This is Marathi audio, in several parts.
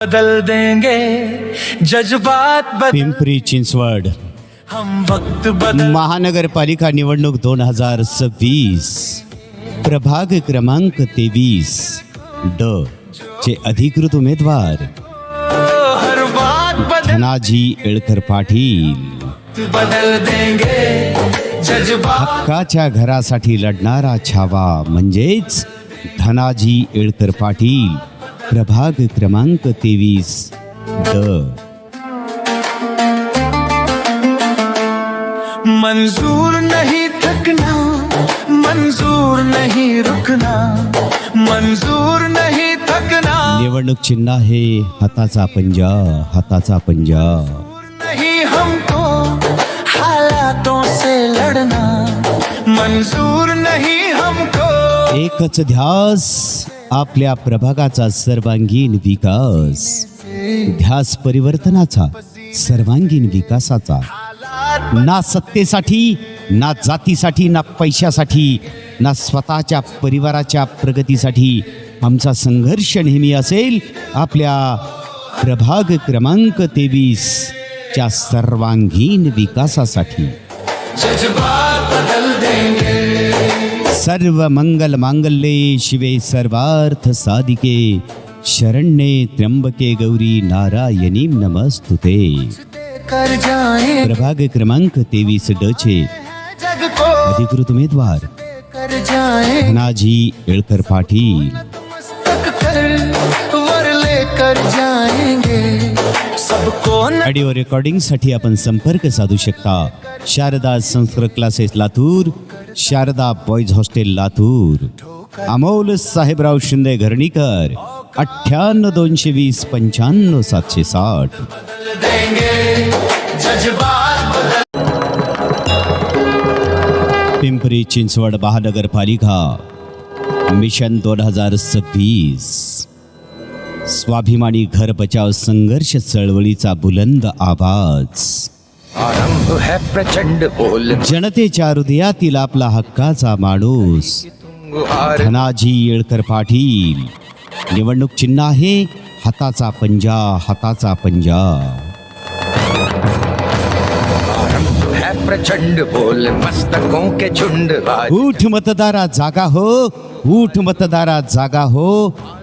बदल देंगे जज्बात पिंपरी चिंचवड हम वक्त बदल महानगरपालिका निवडणूक 2026 प्रभाग क्रमांक 23 ड चे अधिकृत उमेदवार हर बात धनाजी येळकर पाटील बदल देंगे जज्बात हक्काच्या घरासाठी लढणारा छावा म्हणजेच धनाजी येळकर पाटील प्रभाग क्रमांक 23 ड मंजूर नहीं थकना मंजूर नहीं रुकना मंजूर नहीं थकना निवडणूक चिन्ह आहे हाताचा पंजा हाताचा पंजा नहीं हमको हालातों से लड़ना मंजूर नहीं हमको एकच ध्यास आपल्या प्रभागाचा सर्वांगीण विकास ध्यास परिवर्तनाचा सर्वांगीण विकासाचा ना सत्तेसाठी ना जातीसाठी ना पैशासाठी ना स्वतःच्या परिवाराच्या प्रगतीसाठी आमचा संघर्ष नेहमी असेल आपल्या प्रभाग क्रमांक 23 च्या सर्वांगीण विकासासाठी जज्बात बदल देंगे सर्व मंगल मांगल्ये शिवे सर्वार्थ साधिके शरण्ये त्र्यंबके गौरी नारायणी नमस्तुते कर जाए प्रभाग क्रमांक 23 ड चे जग को अधिकृत उमेदवार कर जाए धनाजी येळकर पाटील मस्तक कर वर लेकर जाएंगे सबको ऑडिओ रेकॉर्डिंग साठी आपण संपर्क साधू शकता Sharda Sanskrit classes Latur Sharda boys hostel Latur Amol Sahebrao Shinde Gharanikar 98 220 95 760 देंगे जज्बात बदल पिंपरी चिंचवड महानगरपालिका मिशन 2026 स्वाभिमानी घर बचाव संघर्ष चळवळीचा बुलंद आवाज आरंभ है प्रचंड बोल जनतेच्या हृदयातील आपला हक्काचा माणूस धनाजी येळकर पाटील निवडणूक चिन्ह आहे हाताचा पंजा हाताचा पंजा आरंभ है प्रचंड बोल मस्तकों के झुंड आज उठ मतदारा जागा हो उठ मतदारा जागा हो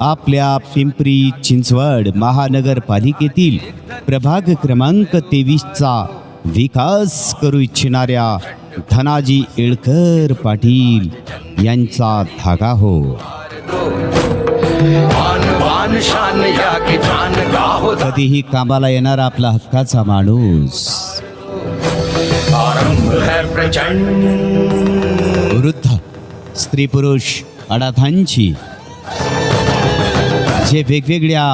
आपल्या पिंपरी चिंचवड महानगरपालिकेतील प्रभाग क्रमांक 23 चा विकास करू इच्छिणाऱ्या धनाजी येळकर पाटील यांचा धागा हो आन बान शान या की जान गाहो कधीही कामाला येणारा आपला हक्काचा माणूस आरंभ है प्रचंड वृद्ध स्त्री पुरुष अनाथांची जे वेगवेगळ्या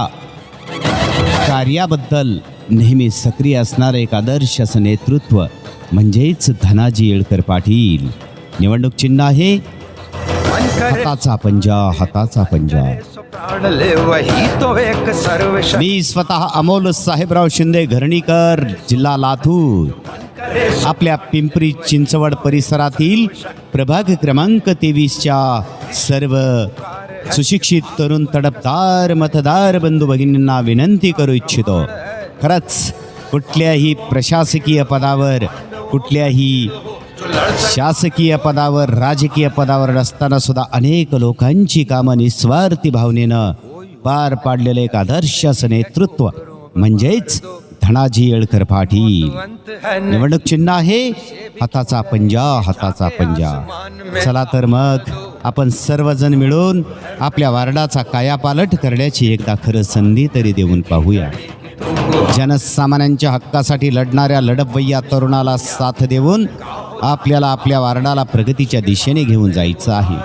कार्याबद्दल नेहमी सक्रिय असणारं एक आदर्श असं नेतृत्व म्हणजेच धनाजी येळकर पाटील निवडणूक चिन्ह आहे मन करे हाताचा पंजा हाताचा पंजा सो प्राण ले वही तो एक सर्वशक्ति मी स्वतः अमोल साहेबराव शिंदे घरणीकर जिल्हा लातूर करे आपल्या पिंपरी चिंचवड परिसरातील प्रभाग क्रमांक 23 च्या सर्व सुशिक्षित तरुण तडफदार मतदार बंधू भगिनींना विनंती करू इच्छितो खरंच कुठल्याही प्रशासकीय पदावर कुठल्याही शासकीय पदावर राजकीय पदावर नसताना सुद्धा अनेक लोकांची कामं निस्वार्थी भावनेनं पार पाडलेलं एक आदर्श असं नेतृत्व म्हणजेच धनाजी येळकर पाटील निवडणूक चिन्ह आहे हाताचा पंजा हाताचा पंजा चला तर मग आपण सर्वजण मिळून आपल्या वार्डाचा कायापालट करण्याची एकदा खरं संधी तरी देऊन पाहूया जनसामान्यांच्या हक्कासाठी लढणाऱ्या लढवय्या तरुणाला साथ देऊन आपल्याला आपल्या वार्डाला प्रगतीच्या दिशेने घेऊन जायचं आहे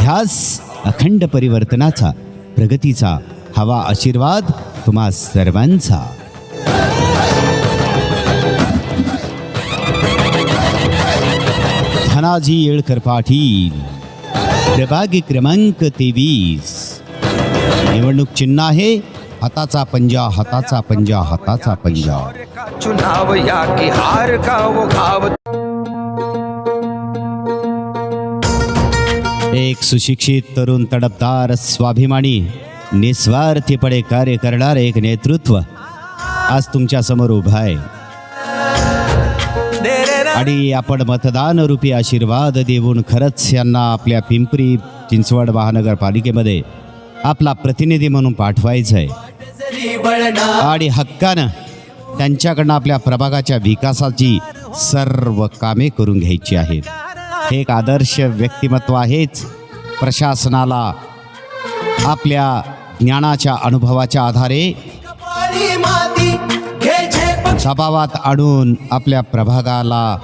ध्यास अखंड परिवर्तनाचा प्रगतीचा हवा आशीर्वाद तुम्हा सर्वांचा धनाजी येळकर पाटील प्रभाग क्रमांक 23 निवडणूक चिन्ह आहे हाताचा पंजा हाताचा पंजा हाताचा पंजा का चुनाव या की हार का वो घाव एक सुशिक्षित तरुण तडफदार स्वाभिमानी निस्वार्थीपणे कार्य करणारे एक नेतृत्व आज तुमच्या समोर उभं आहे. आणि आपण मतदान रूपी आशीर्वाद देऊन खरंच यांना आपल्या पिंपरी चिंचवड महानगरपालिकेमध्ये आपला प्रतिनिधी म्हणून पाठवायचं आहे. आणि हक्कानं त्यांच्याकडनं आपल्या प्रभागाच्या विकासाची सर्व कामे करून घ्यायची आहेत. हे एक आदर्श व्यक्तिमत्व आहेच. प्रशासनाला आपल्या ज्ञानाच्या अनुभवाच्या आधारे दबावात आणून आपल्या प्रभागाला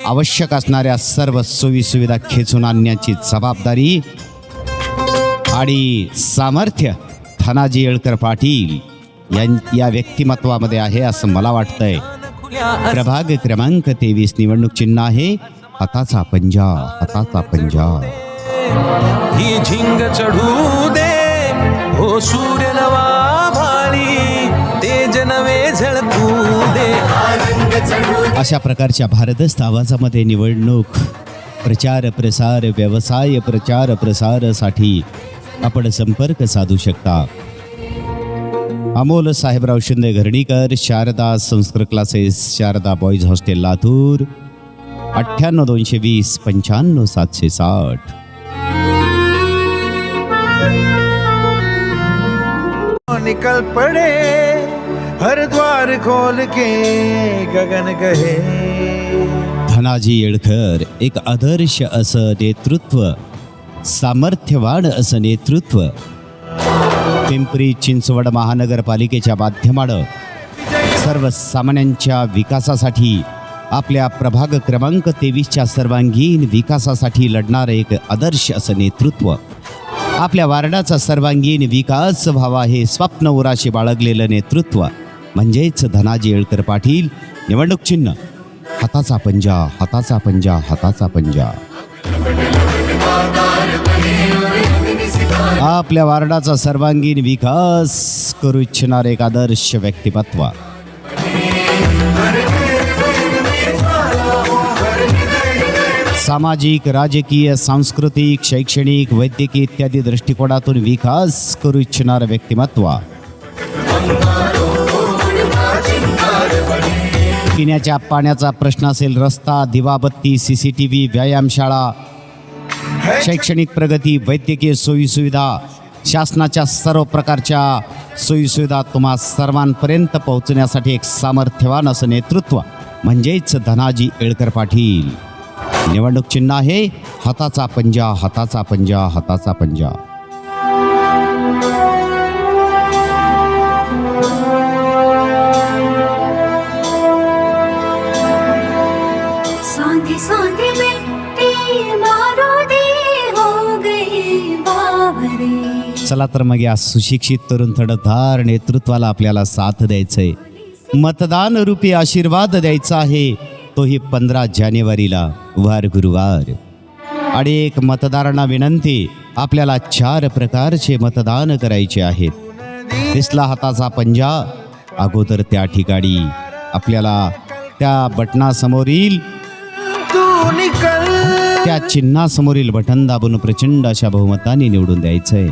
आवश्यक असणाऱ्या सर्व सोयीसुविधा खेचून आणण्याची जबाबदारी आणि सामर्थ्य धनाजी येळकर पाटील या व्यक्तिमत्वामध्ये आहे असं मला वाटतंय. प्रभाग क्रमांक 23 निवडणूक चिन्ह आहे हाताचा पंजा, हाताचा पंजा. ही झिंग चढू दे हो सूर्य नवा भाळी, तेज नवे झळकू दे. अशा प्रकारच्या भारदस्त आवाजामध्ये निवडणूक प्रचार प्रसार व्यवसाय प्रचार प्रसारासाठी आपण संपर्क साधू शकता. Amol Sahebrao Shinde Gharanikar, Sharda Sanskrit classes, Sharda boys hostel Latur, 98 220 95 760. निकल पड़े हर द्वार खोल के गगन कहे. धनाजी येळकर एक आदर्श असं नेतृत्व, सामर्थ्यवान असं नेतृत्व पिंपरी चिंचवड महानगरपालिकेच्या माध्यमानं सर्वसामान्यांच्या विकासासाठी, आपल्या प्रभाग क्रमांक 23च्या सर्वांगीण विकासासाठी लढणारं एक आदर्श असं नेतृत्व. आपल्या वार्डाचा सर्वांगीण विकास व्हावा हे स्वप्न उराशी बाळगलेलं नेतृत्व म्हणजेच धनाजी येळकर पाटील. निवडणूक चिन्ह हाताचा पंजा, हाताचा पंजा, हाताचा पंजा. आपल्या वार्डाचा सर्वांगीण विकास करू इच्छिणारे एक आदर्श व्यक्तिमत्व. सामाजिक, राजकीय, सांस्कृतिक, शैक्षणिक, वैद्यकीय इत्यादी दृष्टिकोनातून विकास करू इच्छिणारं व्यक्तिमत्व. पिण्याच्या पाण्याचा प्रश्न असेल, रस्ता, दिवाबत्ती, CCTV, व्यायामशाळा, शैक्षणिक प्रगती, वैद्यकीय सोयीसुविधा, शासनाच्या सर्व प्रकारच्या सोयीसुविधा तुम्हा सर्वांपर्यंत पोहोचण्यासाठी एक सामर्थ्यवान असं नेतृत्व म्हणजेच धनाजी येळकर पाटील. निवडणूक चिन्ह आहे हाताचा पंजा, हाताचा पंजा, हाताचा पंजा. सांधी सांधी मिट्टी मारो दे हो गई बावरे. चला तर मग या सुशिक्षित तरुण तडफदार नेतृत्वाला आपल्याला साथ द्यायचंय. मतदान रूपी आशीर्वाद द्यायचा आहे, तोही 15 जानेवारीला वार गुरुवार. आणि एक मतदारांना विनंती, आपल्याला 4 प्रकारचे मतदान करायचे आहेत. दिसला हाताचा पंजा, अगोदर त्या ठिकाणी आपल्याला त्या बटनासमोरील तू निकल त्या चिन्हासमोरील बटन दाबून प्रचंड अशा बहुमताने निवडून द्यायचंय.